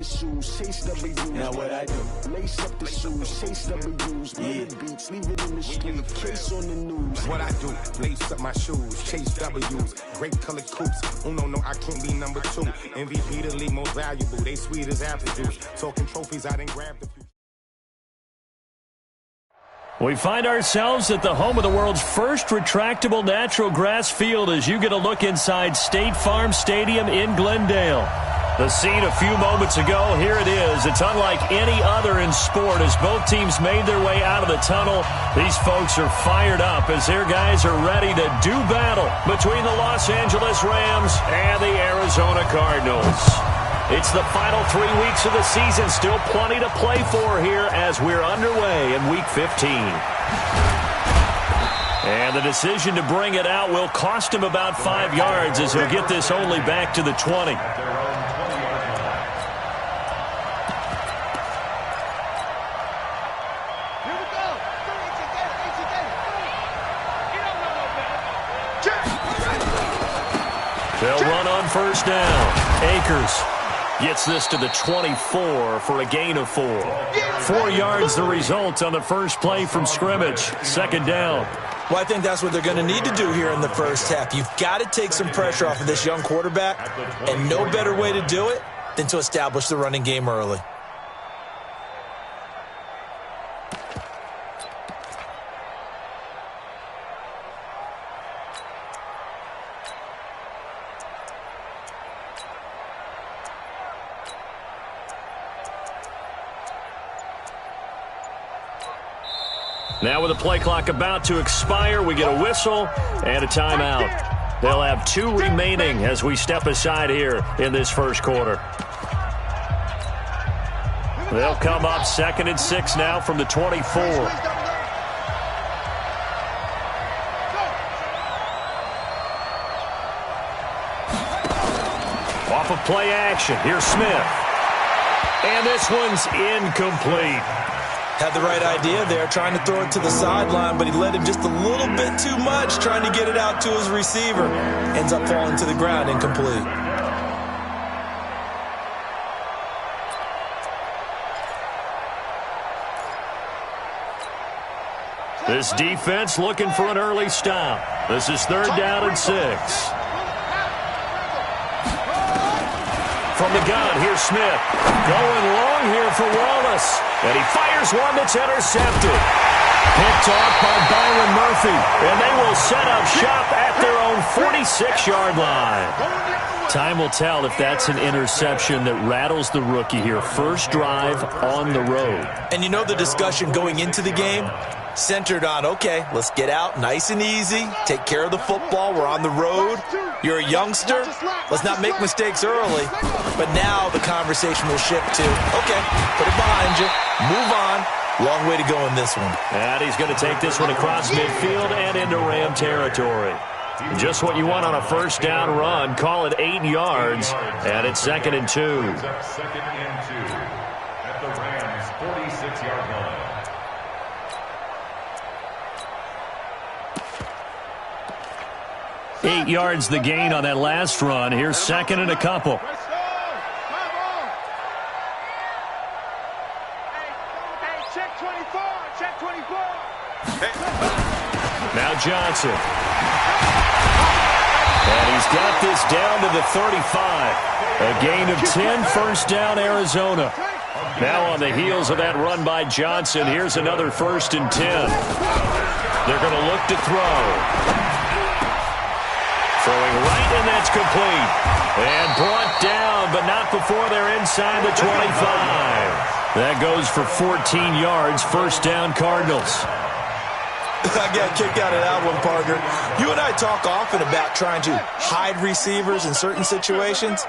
shoes, chase W's. Now what I do? Lace up the shoes, chase W's. Yeah. Beats, leave it in the street, case on the news. What I do? Lace up my shoes, chase W's. Great colored coops. Oh no, I can't be number 2. MVP the league most valuable. They sweet as apple juice. Talking trophies, I didn't grab the few. We find ourselves at the home of the world's first retractable natural grass field as you get a look inside State Farm Stadium in Glendale. The scene a few moments ago, here it is. It's unlike any other in sport as both teams made their way out of the tunnel. These folks are fired up as their guys are ready to do battle between the Los Angeles Rams and the Arizona Cardinals. It's the final 3 weeks of the season. Still plenty to play for here as we're underway in Week 15. And the decision to bring it out will cost him about 5 yards as he'll get this only back to the 20. They'll run on first down. Akers gets this to the 24 for a gain of 4. 4 yards the result on the first play from scrimmage. Second down. Well, I think that's what they're going to need to do here in the first half. You've got to take some pressure off of this young quarterback, and no better way to do it than to establish the running game early. Now with the play clock about to expire, we get a whistle and a timeout. They'll have 2 remaining as we step aside here in this first quarter. They'll come up 2nd and 6 now from the 24. Off of play action, here's Smith. And this one's incomplete. Had the right idea there, trying to throw it to the sideline, but he led him just a little bit too much, trying to get it out to his receiver. Ends up falling to the ground, incomplete. This defense looking for an early stop. This is 3rd down and 6. From the gun, here's Smith. Going long here for Wallace. And he fires one that's intercepted. Picked off by Byron Murphy. And they will set up shop at their own 46-yard line. Time will tell if that's an interception that rattles the rookie here. First drive on the road. And you know the discussion going into the game? Centered on, okay, let's get out nice and easy, take care of the football, we're on the road. You're a youngster, let's not make mistakes early. But now the conversation will shift to, okay, put it behind you, move on. Long way to go in this one. And he's going to take this one across midfield and into Ram territory. Just what you want on a first down run. Call it 8 yards, and it's 2nd and 2. 2nd and 2 at the Rams' 46-yard line. Eight yards the gain on that last run. Here's 2nd and a couple. Now Johnson. And he's got this down to the 35. A gain of 10, first down Arizona. Now on the heels of that run by Johnson, here's another 1st and 10. They're going to look to throw. Throwing right, and that's complete. And brought down, but not before they're inside the 25. That goes for 14 yards, first down Cardinals. I got kicked out of that one, partner. You and I talk often about trying to hide receivers in certain situations,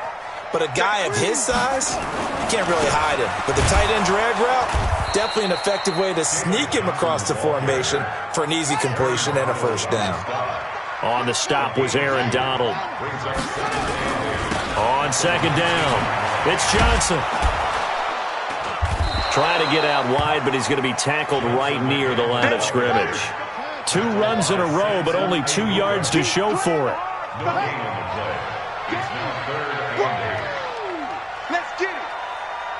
but a guy of his size, you can't really hide him. But the tight end drag route, definitely an effective way to sneak him across the formation for an easy completion and a first down. On the stop was Aaron Donald. On 2nd down, it's Johnson. Trying to get out wide, but he's going to be tackled right near the line of scrimmage. 2 runs in a row, but only 2 yards to show for it.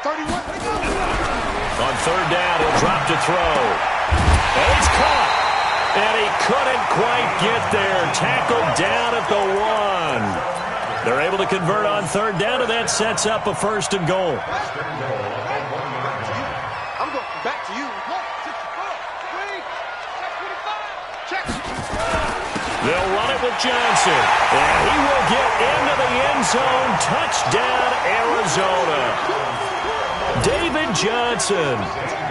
On third down, he'll drop to throw. And he's caught. And he couldn't quite get there. Tackled down at the 1. They're able to convert on third down, and that sets up a first and goal. I'm going back to you. They'll run it with Johnson. And he will get into the end zone. Touchdown, Arizona. David Johnson,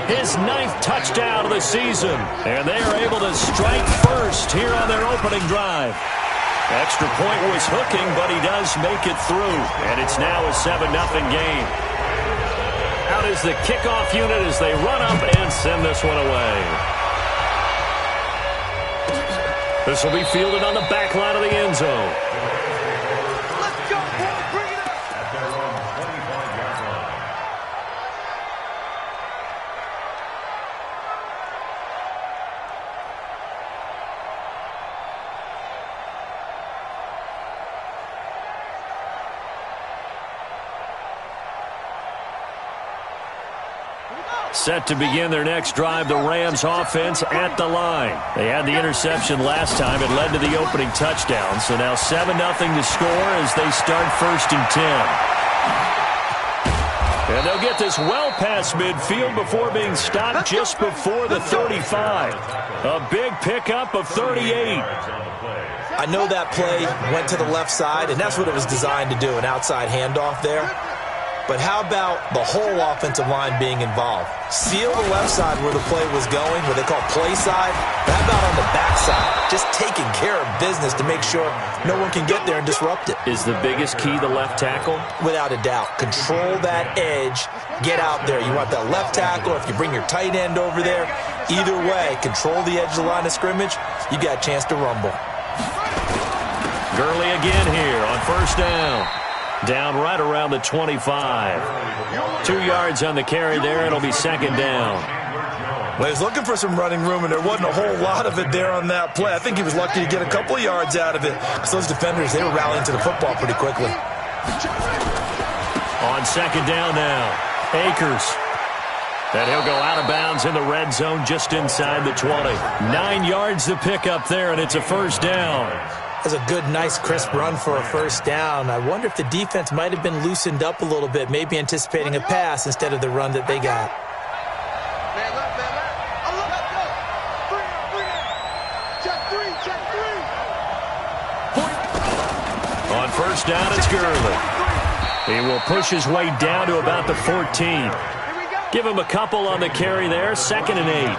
his 9th touchdown of the season. And they are able to strike first here on their opening drive. Extra point was hooking, but he does make it through. And it's now a 7-0 game. Out is the kickoff unit as they run up and send this one away. This will be fielded on the back line of the end zone. Let's go, boy. Bring it up. At their own 25-yard line. Set to begin their next drive, the Rams offense at the line. They had the interception last time. It led to the opening touchdown. So now 7-0 to score as they start 1st and 10. And they'll get this well past midfield before being stopped just before the 35. A big pickup of 38. I know that play went to the left side, and that's what it was designed to do, an outside handoff there. But how about the whole offensive line being involved? Seal the left side where the play was going, what they call play side. But how about on the back side? Just taking care of business to make sure no one can get there and disrupt it. Is the biggest key the left tackle? Without a doubt. Control that edge. Get out there. You want that left tackle. If you bring your tight end over there, either way, control the edge of the line of scrimmage. You got a chance to rumble. Gurley again here on first down. Down right around the 25. 2 yards on the carry there. It'll be second down. Well, he was looking for some running room, and there wasn't a whole lot of it there on that play. I think he was lucky to get a couple of yards out of it because those defenders, they were rallying to the football pretty quickly. On second down now, Akers. And he'll go out of bounds in the red zone just inside the 20. 9 yards to pick up there, and it's a first down. That's a good, nice, crisp run for a first down. I wonder if the defense might have been loosened up a little bit, maybe anticipating a pass instead of the run that they got. Man, look, man, look. Let's go. Bring it. Check three. On first down, it's Gurley. He will push his way down to about the 14. Give him a couple on the carry there, 2nd and 8.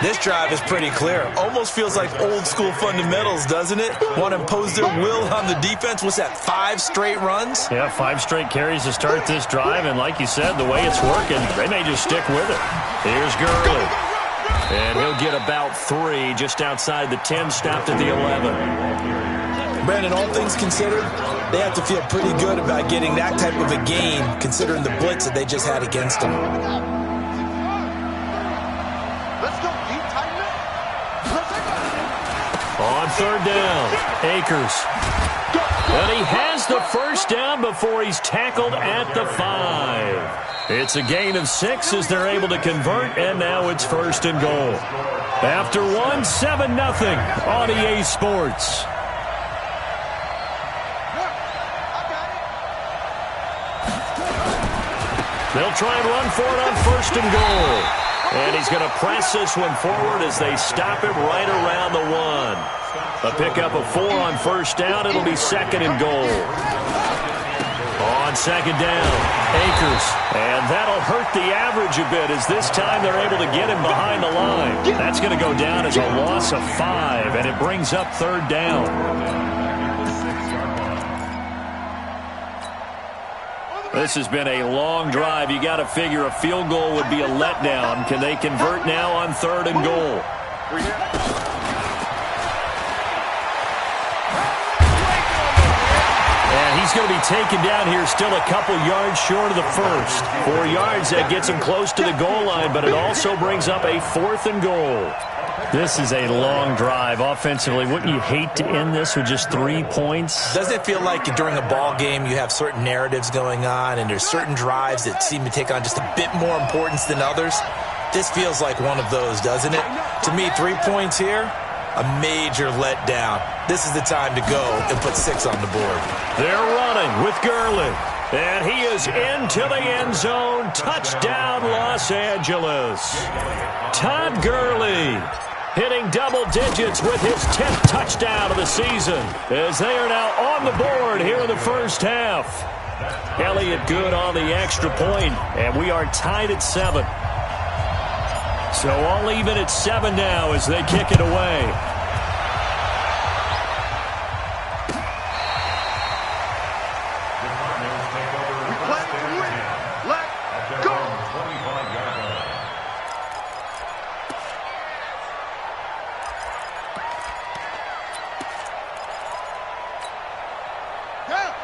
This drive is pretty clear. Almost feels like old school fundamentals, doesn't it? Want to impose their will on the defense. What's that, 5 straight runs? Yeah, 5 straight carries to start this drive, and like you said, the way it's working, they may just stick with it. Here's Gurley. And he'll get about 3 just outside the 10, stopped at the 11. Brandon, all things considered, they have to feel pretty good about getting that type of a gain, considering the blitz that they just had against them. Let's go. Deep, tighten up. On third down, Akers. And he has the first down before he's tackled at the 5. It's a gain of 6 as they're able to convert, and now it's first and goal. After 1, 7-0 on EA Sports. They'll try and run for it on first and goal. And he's going to press this one forward as they stop him right around the 1. A pickup of 4 on first down. It'll be 2nd and goal. On second down, Akers. And that'll hurt the average a bit as this time they're able to get him behind the line. That's going to go down as a loss of 5, and it brings up third down. This has been a long drive. You got to figure a field goal would be a letdown. Can they convert now on third and goal? And he's going to be taken down here, still a couple yards short of the first. 4 yards, that gets him close to the goal line, but it also brings up a 4th and goal. This is a long drive. Offensively, wouldn't you hate to end this with just 3 points? Doesn't it feel like during a ball game you have certain narratives going on and there's certain drives that seem to take on just a bit more importance than others? This feels like one of those, doesn't it? To me, 3 points here, a major letdown. This is the time to go and put 6 on the board. They're running with Gurley. And he is into the end zone. Touchdown, Los Angeles. Todd Gurley hitting double digits with his 10th touchdown of the season as they are now on the board here in the first half. Elliott good on the extra point, and we are tied at 7. So all even at 7 now as they kick it away.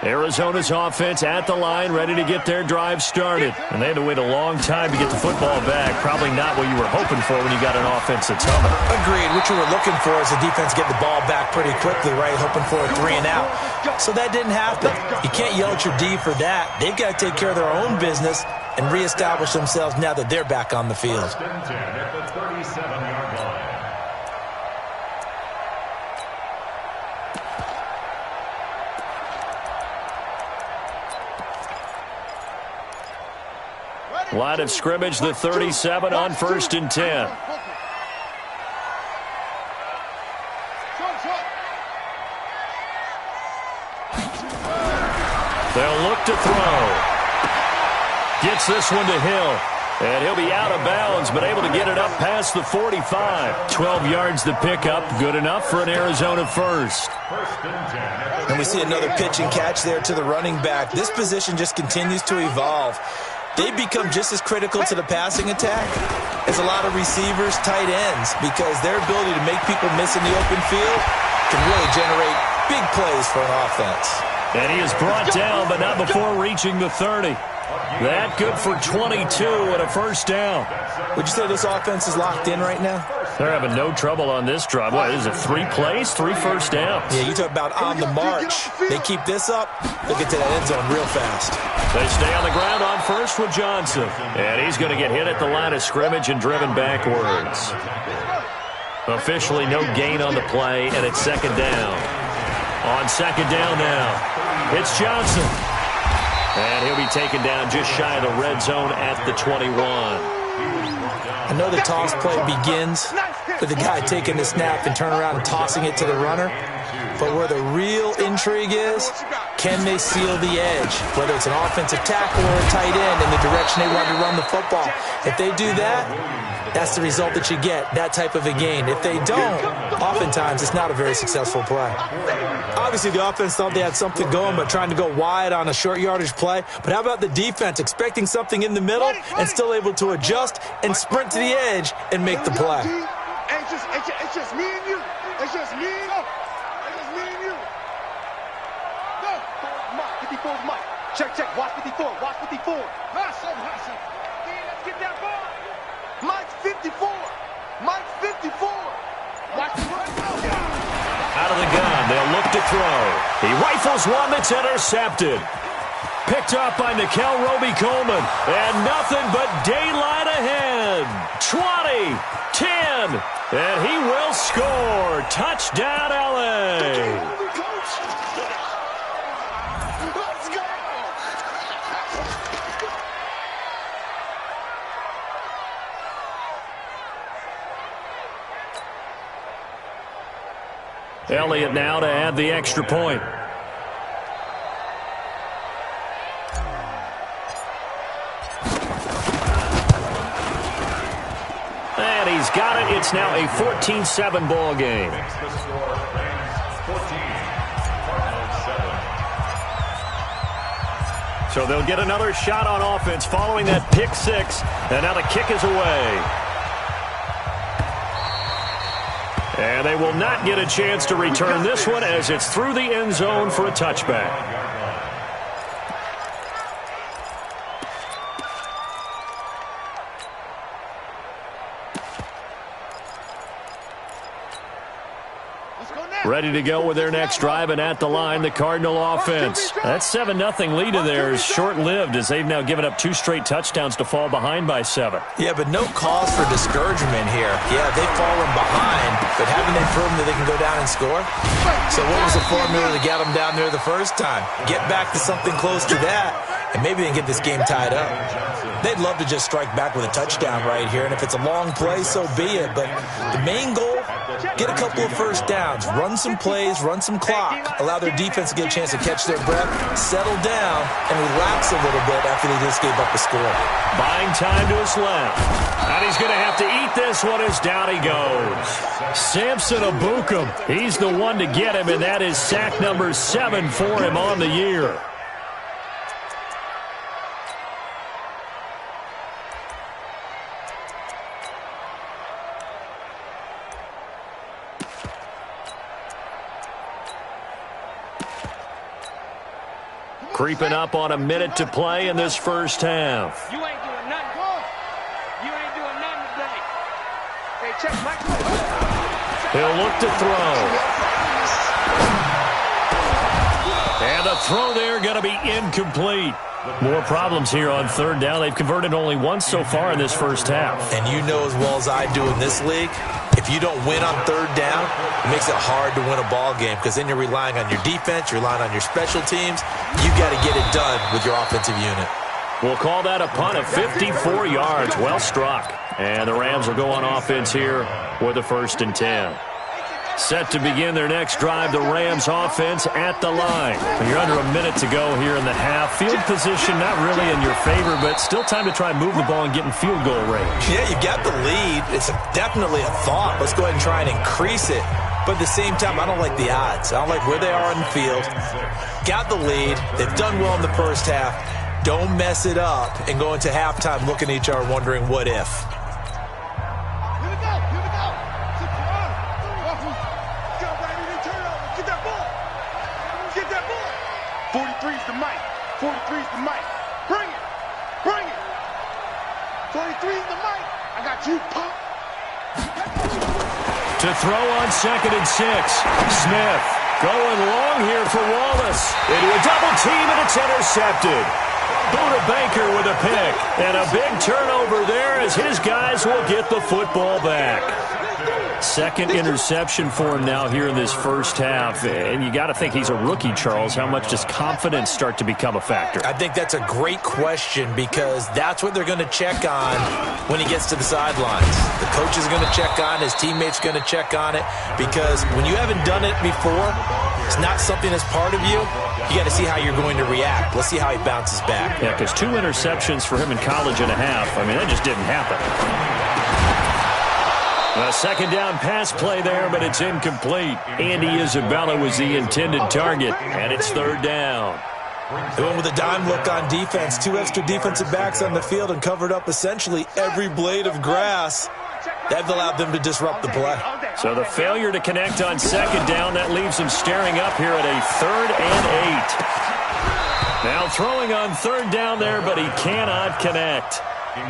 Arizona's offense at the line, ready to get their drive started. And they had to wait a long time to get the football back. Probably not what you were hoping for when you got an offense that's humming. Agreed. What you were looking for is the defense get the ball back pretty quickly, right? Hoping for a 3 and out. So that didn't happen. You can't yell at your D for that. They've got to take care of their own business and reestablish themselves now that they're back on the field. At the 37-yard line. Line of scrimmage, the 37 on 1st and 10. They'll look to throw. Gets this one to Hill. And he'll be out of bounds, but able to get it up past the 45. 12 yards to pick up. Good enough for an Arizona first. And we see another pitch and catch there to the running back. This position just continues to evolve. They become just as critical to the passing attack as a lot of receivers, tight ends, because their ability to make people miss in the open field can really generate big plays for an offense. And he is brought down, but not before reaching the 30. That good for 22 and a first down. Would you say this offense is locked in right now? They're having no trouble on this drive. What is it, 3 plays, 3 first downs? Yeah, you talk about on the march. They keep this up, they'll get to that end zone real fast. They stay on the ground on first with Johnson. And he's going to get hit at the line of scrimmage and driven backwards. Officially no gain on the play, and it's 2nd down. On 2nd down now, it's Johnson. And he'll be taken down just shy of the red zone at the 21. I know the toss play begins with the guy taking the snap and turn around and tossing it to the runner. But where the real intrigue is, can they seal the edge? Whether it's an offensive tackle or a tight end in the direction they want to run the football. If they do that, that's the result that you get, that type of a gain. If they don't, oftentimes it's not a very successful play. Obviously, the offense thought they had something going, but trying to go wide on a short yardage play. But how about the defense expecting something in the middle and still able to adjust and sprint to the edge and make the play? It's just me and you. It's just me and you. It's just me and you. Go. Mike, 54 is Mike. Check. Watch 54. Watch 54. Hustle. Let's get that ball. Mike's 54. Mike's 54. Watch the run. Out of the gun, they'll look to throw. He rifles one that's intercepted. Picked up by Nickel Roby-Coleman. And nothing but daylight ahead. 20, 10, and he will score. Touchdown, LA. Elliott now to add the extra point. And he's got it. It's now a 14-7 ball game. So they'll get another shot on offense following that pick 6. And now the kick is away. And they will not get a chance to return this one as it's through the end zone for a touchback. Ready to go with their next drive, and at the line, the Cardinal offense. That 7-0 lead of theirs short-lived as they've now given up 2 straight touchdowns to fall behind by 7. Yeah, but no cause for discouragement here. Yeah, they've fallen behind, but haven't they proven that they can go down and score? So what was the formula to get them down there the first time? Get back to something close to that, and maybe they can get this game tied up. They'd love to just strike back with a touchdown right here, and if it's a long play, so be it. But the main goal, get a couple of first downs, run some plays, run some clock, allow their defense to get a chance to catch their breath, settle down, and relax a little bit after they just gave up the score. Buying time to his left. And he's going to have to eat this one as down he goes. Samson Abukum, he's the one to get him, and that is sack number 7 for him on the year. Creeping up on a minute to play in this first half. You ain't doing nothing. You ain't doing nothing today. Hey, check Mike. He'll look to throw. And the throw there going to be incomplete. More problems here on third down. They've converted only once so far in this first half. And you know as well as I do in this league, if you don't win on third down, it makes it hard to win a ball game because then you're relying on your defense, you're relying on your special teams. You got to get it done with your offensive unit. We'll call that a punt of 54 yards. Well struck. And the Rams will go on offense here with a 1st and 10. Set to begin their next drive, the Rams offense at the line. You're under a minute to go here in the half. Field position not really in your favor, but still time to try and move the ball and get in field goal range. Yeah, you've got the lead. It's definitely a thought. Let's go ahead and try and increase it. But at the same time, I don't like the odds. I don't like where they are on the field. Got the lead. They've done well in the first half. Don't mess it up and go into halftime looking at each other wondering what if. The mic. 43's the mic. Bring it. Bring it. 43's the mic. I got you, punk. To throw on 2nd and 6. Smith going long here for Wallace. Into a double team, and it's intercepted. Buda Baker with a pick. And a big turnover there as his guys will get the football back. 2nd interception for him now here in this first half. And you got to think he's a rookie, Charles. How much does confidence start to become a factor? I think that's a great question because that's what they're going to check on when he gets to the sidelines. The coach is going to check on, his teammates going to check on it because when you haven't done it before, it's not something that's part of you. You got to see how you're going to react. Let's see how he bounces back. Yeah, because 2 interceptions for him in college and a half. I mean, that just didn't happen. A 2nd down pass play there, but it's incomplete. Andy Isabella was the intended target, and it's 3rd down. They went with a dime look on defense. 2 extra defensive backs on the field and covered up essentially every blade of grass. That allowed them to disrupt the play. So the failure to connect on 2nd down, that leaves him staring up here at a 3rd and 8. Now throwing on 3rd down there, but he cannot connect.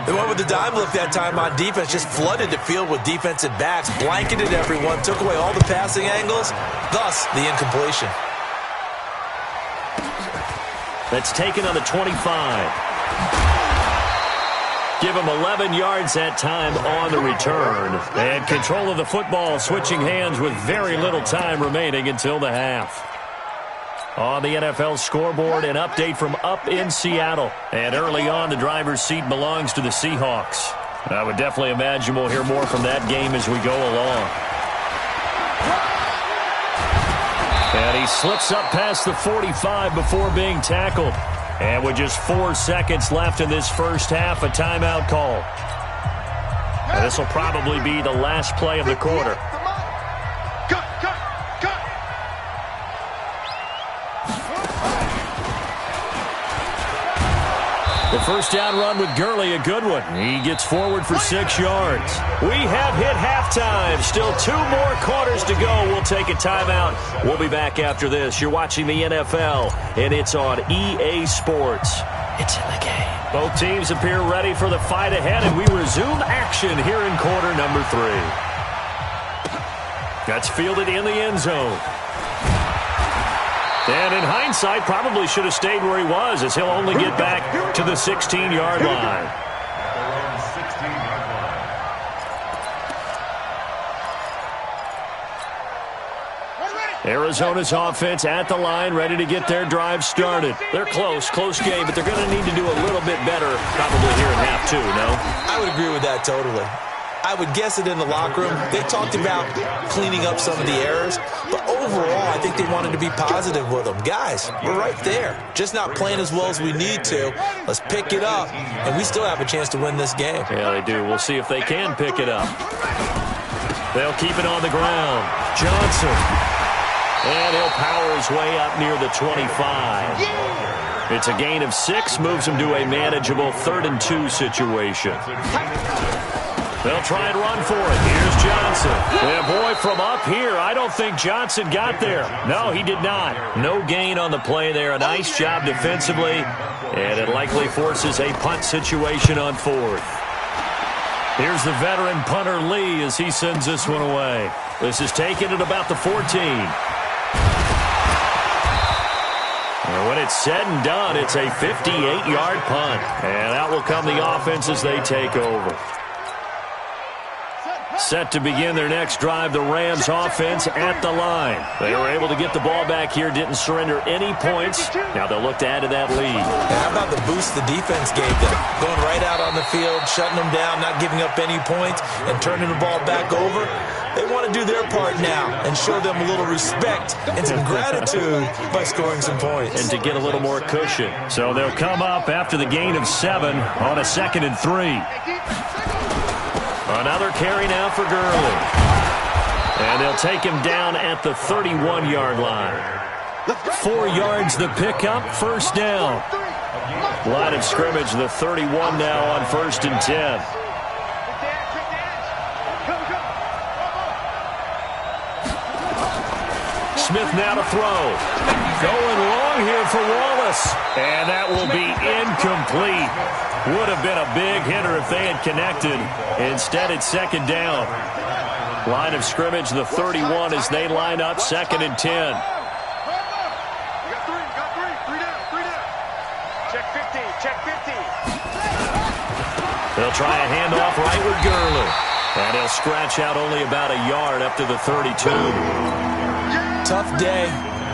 They went with the dime look that time on defense, just flooded the field with defensive backs, blanketed everyone, took away all the passing angles, thus the incompletion. That's taken on the 25. Give him 11 yards that time on the return. And control of the football, switching hands with very little time remaining until the half. On the NFL scoreboard, an update from up in Seattle. And early on, the driver's seat belongs to the Seahawks. I would definitely imagine we'll hear more from that game as we go along. And he slips up past the 45 before being tackled. And with just 4 seconds left in this first half, a timeout call. And this will probably be the last play of the quarter. The first down run with Gurley, a good one. He gets forward for 6 yards. We have hit halftime. Still 2 more quarters to go. We'll take a timeout. We'll be back after this. You're watching the NFL, and it's on EA Sports. It's in the game. Both teams appear ready for the fight ahead, and we resume action here in quarter number 3. That's fielded in the end zone. And in hindsight, probably should have stayed where he was, as he'll only get back to the 16-yard line. Arizona's offense at the line, ready to get their drive started. They're close game, but they're going to need to do a little bit better probably here in half two, no? I would agree with that totally. I would guess it in the locker room. They talked about cleaning up some of the errors, but overall, I think they wanted to be positive with them. Guys, we're right there. Just not playing as well as we need to. Let's pick it up, and we still have a chance to win this game. Yeah, they do. We'll see if they can pick it up. They'll keep it on the ground. Johnson. And he'll power his way up near the 25. It's a gain of 6, moves him to a manageable 3rd-and-2 situation. They'll try and run for it. Here's Johnson. And boy, from up here, I don't think Johnson got there. No, he did not. No gain on the play there. A nice job defensively. And it likely forces a punt situation on 4th. Here's the veteran punter Lee as he sends this one away. This is taken at about the 14. And when it's said and done, it's a 58-yard punt. And out will come the offense as they take over. Set to begin their next drive, the Rams offense at the line. They were able to get the ball back here, didn't surrender any points. Now they'll look to add to that lead. How about the boost the defense gave them? Going right out on the field, shutting them down, not giving up any points, and turning the ball back over. They want to do their part now and show them a little respect and some gratitude by scoring some points. And to get a little more cushion. So they'll come up after the gain of 7 on a 2nd and 3. Another carry now for Gurley. And they'll take him down at the 31-yard line. 4 yards the pickup, 1st down. Line of scrimmage, the 31 now on 1st and 10. Smith now to throw. Going long here for Wallace. And that will be incomplete. Would have been a big hitter if they had connected. Instead, it's 2nd down. Line of scrimmage, the 31 as they line up 2nd and 10. Got three down. Check 50, check 50. They'll try a handoff right with Gurley. And he'll scratch out only about a yard up to the 32. Tough day,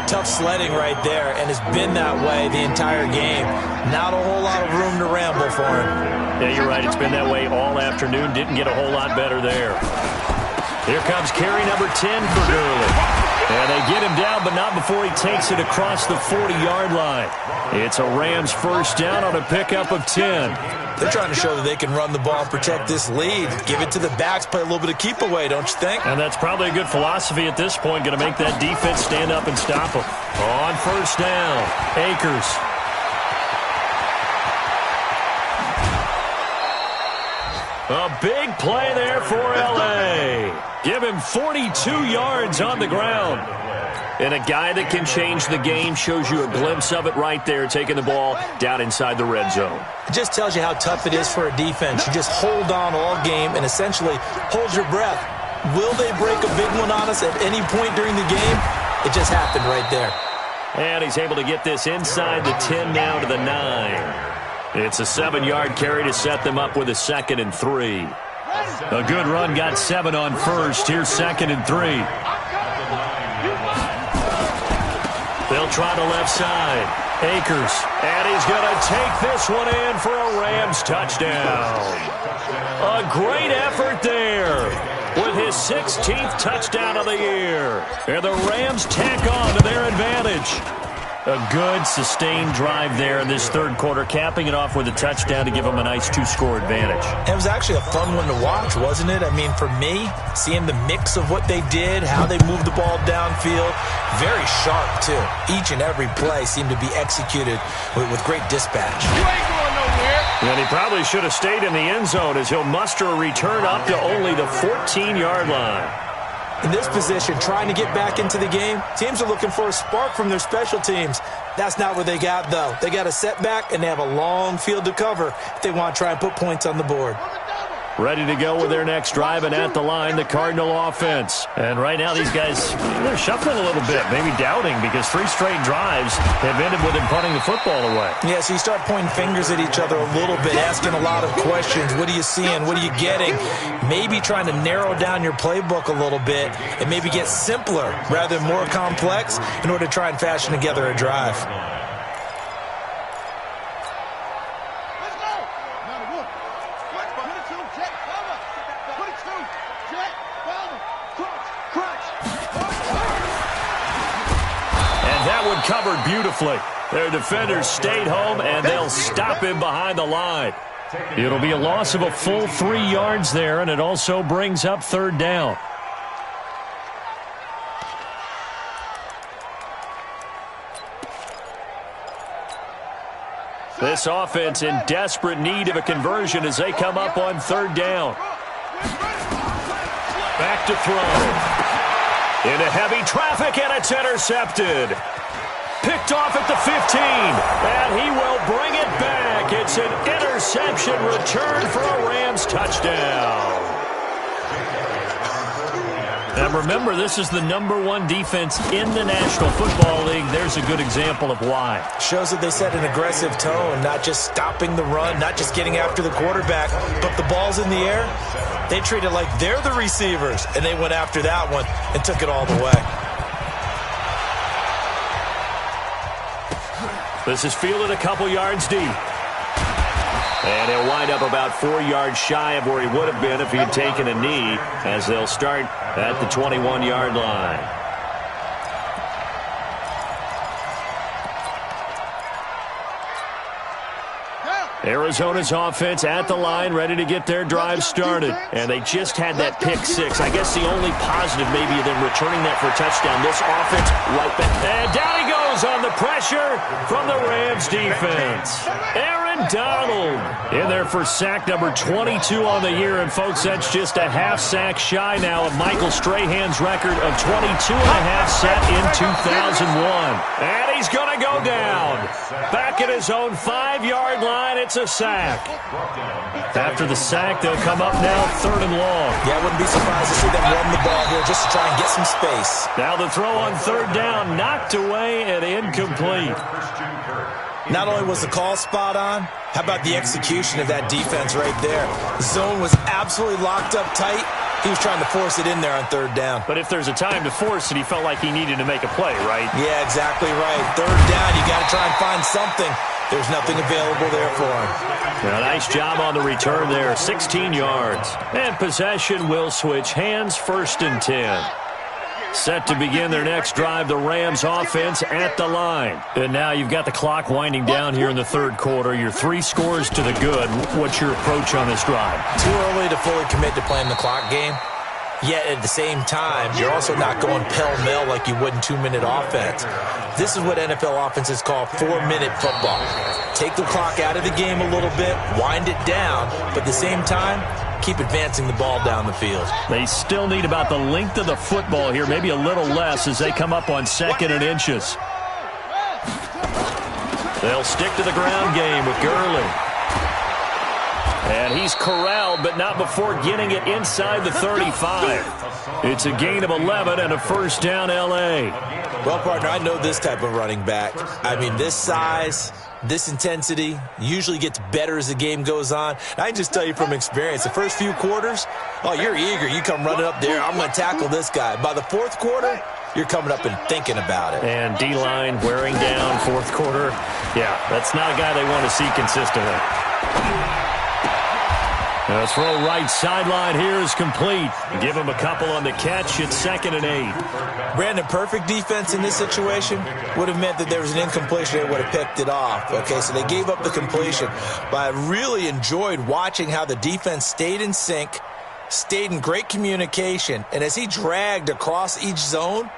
tough sledding right there, and it's been that way the entire game. Not a whole lot of room to ramble for him. Yeah, you're right. It's been that way all afternoon. Didn't get a whole lot better there. Here comes carry number 10 for Gurley. And they get him down, but not before he takes it across the 40-yard line. It's a Rams 1st down on a pickup of 10. They're trying to show that they can run the ball and protect this lead. Give it to the backs, play a little bit of keep away, don't you think? And that's probably a good philosophy at this point. Going to make that defense stand up and stop them. On 1st down, Akers. A big play there for L.A. Give him 42 yards on the ground. And a guy that can change the game, shows you a glimpse of it right there, taking the ball down inside the red zone. It just tells you how tough it is for a defense. You just hold on all game and essentially hold your breath. Will they break a big one on us at any point during the game? It just happened right there. And he's able to get this inside the 10 now to the 9. It's a 7-yard carry to set them up with a 2nd and 3. A good run, got 7 on 1st. Here's 2nd and 3. They'll try the left side. Akers. And he's going to take this one in for a Rams touchdown. A great effort there with his 16th touchdown of the year. And the Rams tack on to their advantage. A good, sustained drive there in this 3rd quarter, capping it off with a touchdown to give them a nice 2-score advantage. It was actually a fun one to watch, wasn't it? I mean, for me, seeing the mix of what they did, how they moved the ball downfield, very sharp, too. Each and every play seemed to be executed with great dispatch. You ain't going nowhere. And he probably should have stayed in the end zone as he'll muster a return up to only the 14-yard line. In this position, trying to get back into the game, teams are looking for a spark from their special teams. That's not what they got, though. They got a setback, and they have a long field to cover if they want to try and put points on the board. ready to go with their next drive, and at the line, the Cardinal offense. And right now, these guys, they're shuffling a little bit, maybe doubting, because 3 straight drives have ended with them punting the football away. Yeah, so you start pointing fingers at each other a little bit, asking a lot of questions. What are you seeing? What are you getting? Maybe trying to narrow down your playbook a little bit and maybe get simpler rather than more complex in order to try and fashion together a drive. Covered beautifully. Their defenders stayed home, and they'll stop him behind the line. It'll be a loss of a full 3 yards there, and it also brings up 3rd down. This offense in desperate need of a conversion as they come up on 3rd down. Back to throw. Into heavy traffic, and it's intercepted. Picked off at the 15, and he will bring it back. It's an interception return for a Rams touchdown. And remember, this is the #1 defense in the National Football League. There's a good example of why. Shows that they set an aggressive tone, not just stopping the run, not just getting after the quarterback, but the ball's in the air. They treat it like they're the receivers, and they went after that one and took it all the way. This is fielded a couple yards deep. And he'll wind up about 4 yards shy of where he would have been if he had taken a knee, as they'll start at the 21-yard line. Arizona's offense at the line, ready to get their drive started. And they just had that pick 6. I guess the only positive maybe of them returning that for a touchdown. This offense right back. And down he goes on the pressure from the Rams defense. Aaron Donald in there for sack number 22 on the year. And, folks, that's just a half sack shy now of Michael Strahan's record of 22.5 set in 2001. And he's going to go down. Back at his own 5-yard line, it's a sack. After the sack, they'll come up now 3rd and long. Yeah, I wouldn't be surprised to see them run the ball here just to try and get some space. Now the throw on 3rd down, knocked away and incomplete. Not only was the call spot on, how about the execution of that defense right there? The zone was absolutely locked up tight. He was trying to force it in there on 3rd down. But if there's a time to force it, he felt like he needed to make a play, right? Yeah, exactly right. 3rd down, you got to try and find something. There's nothing available there for him. Well, nice job on the return there, 16 yards. And possession will switch hands, 1st and 10. Set to begin their next drive, the Rams offense at the line. And now you've got the clock winding down here in the 3rd quarter. You're 3 scores to the good. What's your approach on this drive? Too early to fully commit to playing the clock game. Yet at the same time, you're also not going pell-mell like you would in 2-minute offense. This is what NFL offenses call 4-minute football. Take the clock out of the game a little bit, wind it down, but at the same time, keep advancing the ball down the field. They still need about the length of the football here, maybe a little less as they come up on 2nd and inches. They'll stick to the ground game with Gurley. And he's corralled, but not before getting it inside the 35. It's a gain of 11 and a 1st down, L.A. Well, partner, I know this type of running back. I mean, this size, this intensity usually gets better as the game goes on. And I can just tell you from experience, the first few quarters, oh, you're eager. You come running up there. I'm going to tackle this guy. By the 4th quarter, you're coming up and thinking about it. And D-line wearing down 4th quarter. Yeah, that's not a guy they want to see consistently. The throw right sideline here is complete. Give him a couple on the catch. It's 2nd and 8. Brandon, perfect defense in this situation would have meant that there was an incompletion. They would have picked it off. Okay, so they gave up the completion. But I really enjoyed watching how the defense stayed in sync, stayed in great communication. And as he dragged across each zone,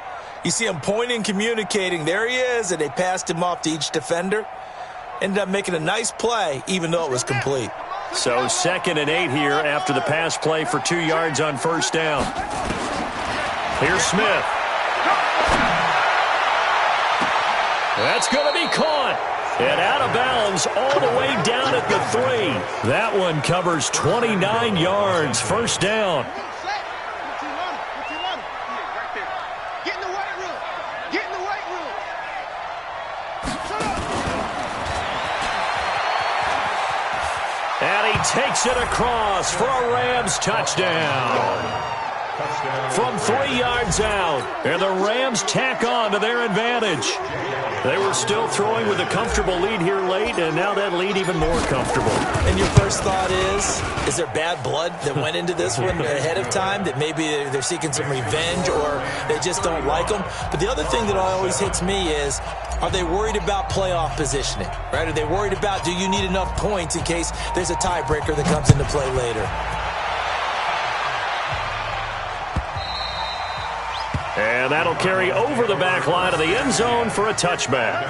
you see him pointing, communicating. There he is, and they passed him off to each defender. Ended up making a nice play, even though it was complete. So 2nd and 8 here after the pass play for 2 yards on 1st down. Here's Smith. That's going to be caught. And out of bounds all the way down at the 3. That one covers 29 yards. First down. And he takes it across for a Rams touchdown. From 3 yards out, and the Rams tack on to their advantage. They were still throwing with a comfortable lead here late, and now that lead even more comfortable. And your first thought is there bad blood that went into this one ahead of time, that maybe they're seeking some revenge or they just don't like them? But the other thing that always hits me is, are they worried about playoff positioning? Right? Are they worried about, do you need enough points in case there's a tiebreaker that comes into play later? And that'll carry over the back line of the end zone for a touchback.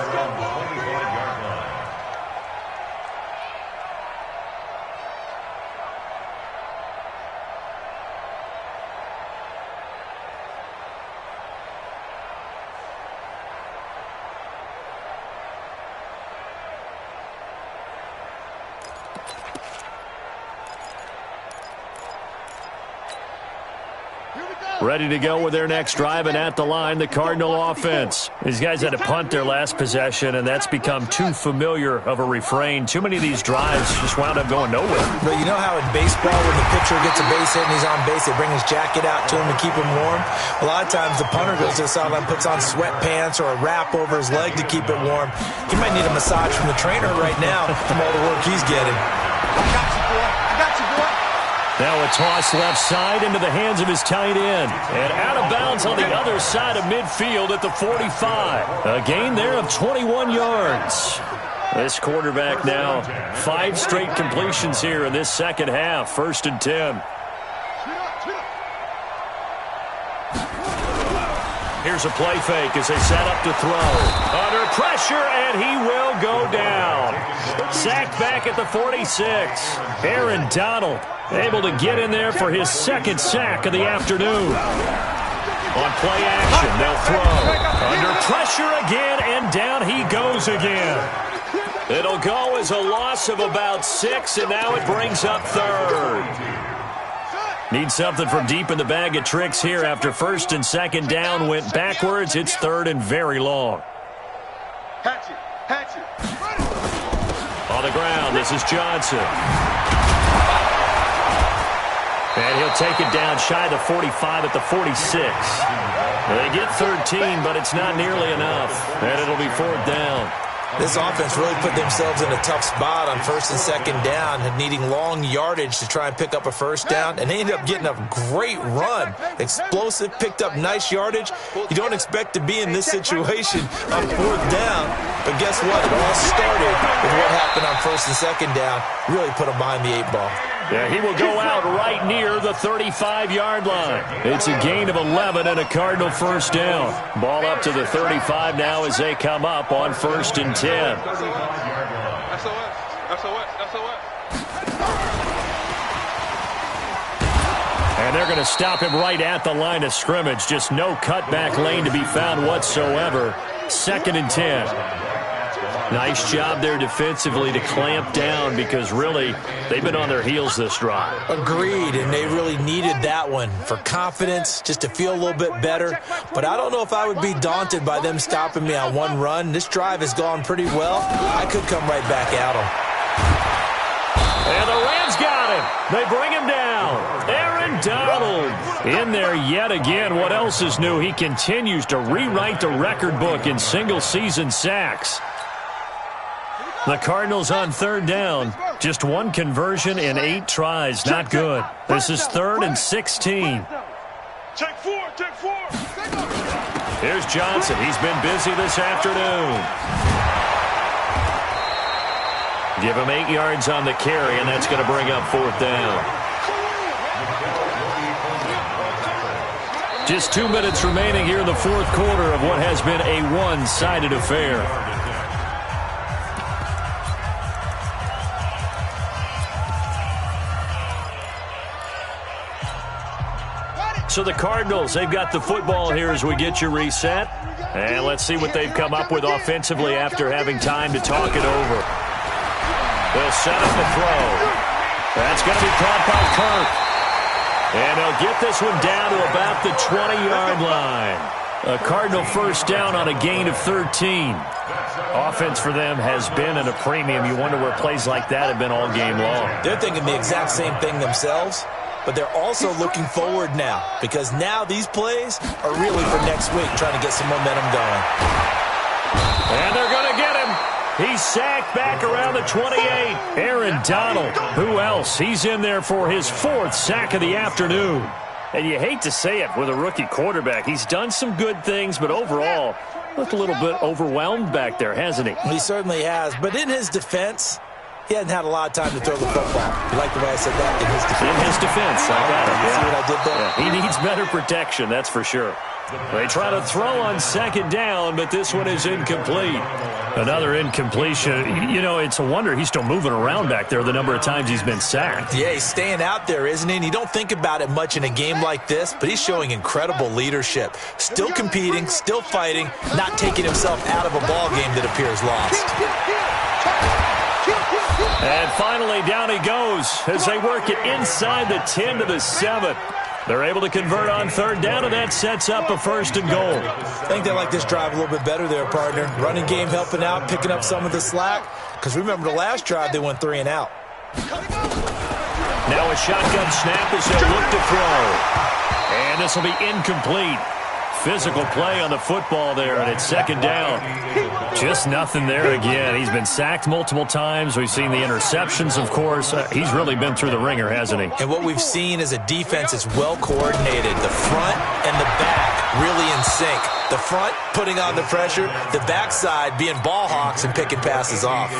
Ready to go with their next drive, and at the line, the Cardinal offense. These guys had to punt their last possession, and that's become too familiar of a refrain. Too many of these drives just wound up going nowhere. But you know how in baseball, when the pitcher gets a base hit and he's on base, they bring his jacket out to him to keep him warm? A lot of times the punter goes to the sideline, puts on sweatpants or a wrap over his leg to keep it warm. He might need a massage from the trainer right now from all the work he's getting. I got you, boy. I got you, boy. Now a toss left side into the hands of his tight end. And out of bounds on the other side of midfield at the 45. A gain there of 21 yards. This quarterback now 5 straight completions here in this second half. 1st and 10. Here's a play fake as they set up to throw. Under pressure, and he will go down. Sacked back at the 46. Aaron Donald able to get in there for his 2nd sack of the afternoon. On play action, they'll throw. Under pressure again, and down he goes again. It'll go as a loss of about 6, and now it brings up 3rd. Need something from deep in the bag of tricks here after 1st and 2nd down went backwards. It's 3rd and very long. Hatchet. On the ground, this is Johnson. And he'll take it down shy of the 45 at the 46. They get 13, but it's not nearly enough. And it'll be 4th down. This offense really put themselves in a tough spot on 1st and 2nd down, needing long yardage to try and pick up a 1st down, and they ended up getting a great run. Explosive, picked up nice yardage. You don't expect to be in this situation on 4th down, but guess what? It all started with what happened on 1st and 2nd down. Really put them behind the 8 ball. Yeah, he will go out right near the 35-yard line. It's a gain of 11 and a Cardinal 1st down. Ball up to the 35 now as they come up on 1st and 10. And they're going to stop him right at the line of scrimmage. Just no cutback lane to be found whatsoever. 2nd and 10. Nice job there defensively to clamp down because really they've been on their heels this drive. Agreed, and they really needed that one for confidence, just to feel a little bit better. But I don't know if I would be daunted by them stopping me on one run. This drive has gone pretty well. I could come right back at them. And the Rams got him. They bring him down. Aaron Donald in there yet again. What else is new? He continues to rewrite the record book in single-season sacks. The Cardinals on 3rd down. Just 1 conversion in 8 tries. Not good. This is 3rd and 16. Take 4. Here's Johnson. He's been busy this afternoon. Give him 8 yards on the carry, and that's going to bring up 4th down. Just 2 minutes remaining here in the 4th quarter of what has been a one-sided affair. So the Cardinals, they've got the football here as we get you reset. And let's see what they've come up with offensively after having time to talk it over. They'll set up the throw. That's going to be caught by Kirk. And they'll get this one down to about the 20-yard line. A Cardinal first down on a gain of 13. Offense for them has been at a premium. You wonder where plays like that have been all game long. They're thinking the exact same thing themselves, but they're also looking forward now because now these plays are really for next week, trying to get some momentum going. And they're going to get him. He's sacked back around the 28. Aaron Donald. Who else? He's in there for his 4th sack of the afternoon. And you hate to say it with a rookie quarterback. He's done some good things, but overall, looked a little bit overwhelmed back there, hasn't he? He certainly has. But in his defense, he hasn't had a lot of time to throw the football. You like the way I said that? In his defense. In his defense. I got it. See what I did there? Yeah, he needs better protection, that's for sure. They try to throw on 2nd down, but this one is incomplete. Another incompletion. You know, it's a wonder he's still moving around back there the number of times he's been sacked. Yeah, he's staying out there, isn't he? And you don't think about it much in a game like this, but he's showing incredible leadership. Still competing, still fighting, not taking himself out of a ball game that appears lost. And finally, down he goes as they work it inside the 10 to the 7. They're able to convert on 3rd down, and that sets up a 1st and goal. I think they like this drive a little bit better there, partner. Running game helping out, picking up some of the slack. Because remember, the last drive, they went 3 and out. Now a shotgun snap as they look to throw. And this will be incomplete. Physical play on the football there, and it's 2nd down. Just nothing there again. He's been sacked multiple times. We've seen the interceptions, of course. He's really been through the ringer, hasn't he? And what we've seen is a defense that's well coordinated. The front and the back really in sync. The front putting on the pressure, the backside being ball hawks and picking passes off.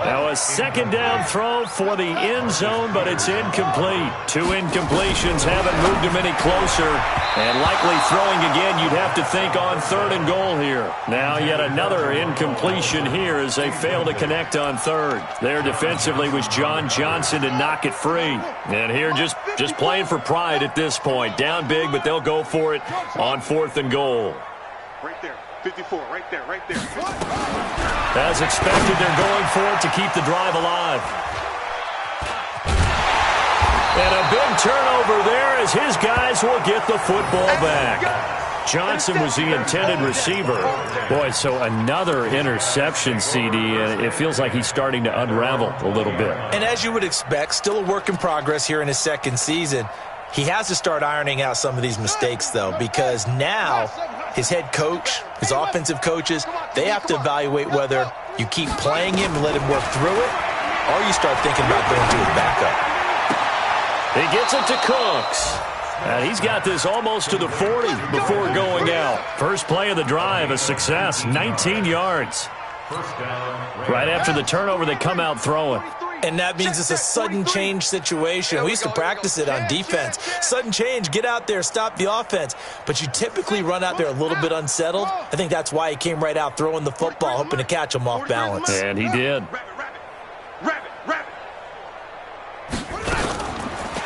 Now a 2nd down throw for the end zone, but it's incomplete. 2 incompletions haven't moved him any closer. And likely throwing again, you'd have to think on 3rd and goal here. Now yet another incompletion here as they fail to connect on 3rd. There defensively was John Johnson to knock it free. And here just playing for pride at this point. Down big, but they'll go for it on 4th and goal. Right there, 54, right there, right there. As expected, they're going for it to keep the drive alive. And a big turnover there as his guys will get the football back. Johnson was the intended receiver. Boy, so another interception, CD, and it feels like he's starting to unravel a little bit. And as you would expect, still a work in progress here in his 2nd season. He has to start ironing out some of these mistakes, though, because now his head coach, his offensive coaches, they have to evaluate whether you keep playing him and let him work through it, or you start thinking about going to his backup. He gets it to Cooks. And he's got this almost to the 40 before going out. First play of the drive, a success, 19 yards. Right after the turnover, they come out throwing. And that means it's a sudden change situation. We used to practice it on defense. Sudden change, get out there, stop the offense. But you typically run out there a little bit unsettled. I think that's why he came right out throwing the football, hoping to catch him off balance. And he did.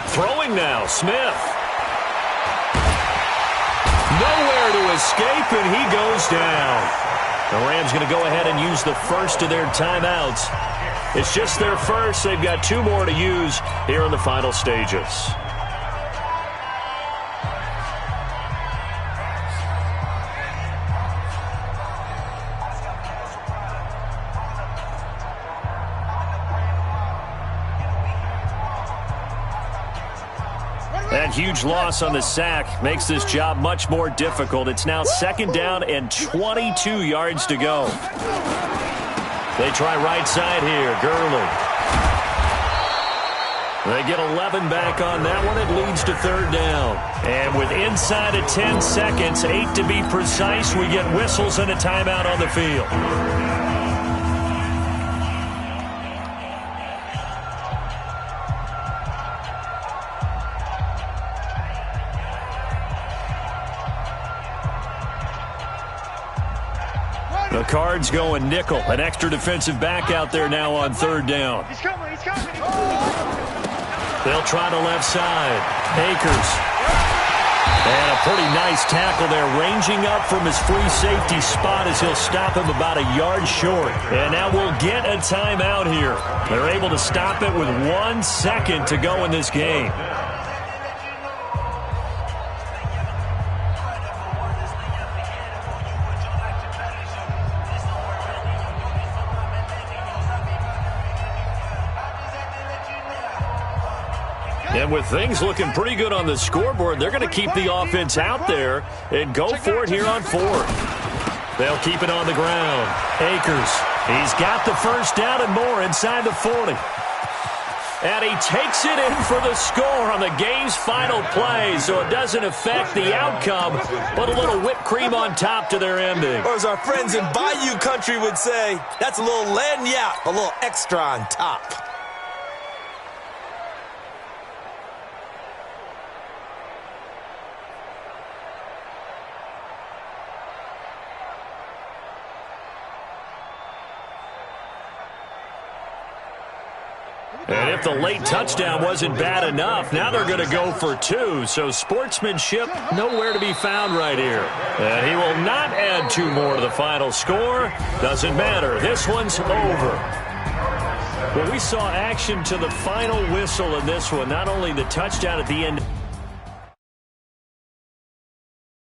Throwing now, Smith. Nowhere to escape, and he goes down. The Rams going to go ahead and use the first of their timeouts. It's just their first. They've got 2 more to use here in the final stages. That huge loss on the sack makes this job much more difficult. It's now 2nd down and 22 yards to go. They try right side here. Gurley. They get 11 back on that one. It leads to 3rd down. And with inside of 10 seconds, 8 to be precise, we get whistles and a timeout on the field. The Cards going nickel. An extra defensive back out there now on 3rd down. He's coming, he's coming. They'll try the left side. Akers. And a pretty nice tackle there, ranging up from his free safety spot as he'll stop him about a yard short. And now we'll get a timeout here. They're able to stop it with 1 second to go in this game. And with things looking pretty good on the scoreboard, they're going to keep the offense out there and go for it here on 4th. They'll keep it on the ground. Akers, he's got the first down and more inside the 40. And he takes it in for the score on the game's final play, so it doesn't affect the outcome, but a little whipped cream on top to their ending. Or as our friends in Bayou Country would say, that's a little lagniappe, a little extra on top. And if the late touchdown wasn't bad enough, now they're going to go for 2. So sportsmanship nowhere to be found right here. And he will not add 2 more to the final score. Doesn't matter. This one's over. Well, we saw action to the final whistle in this one. Not only the touchdown at the end.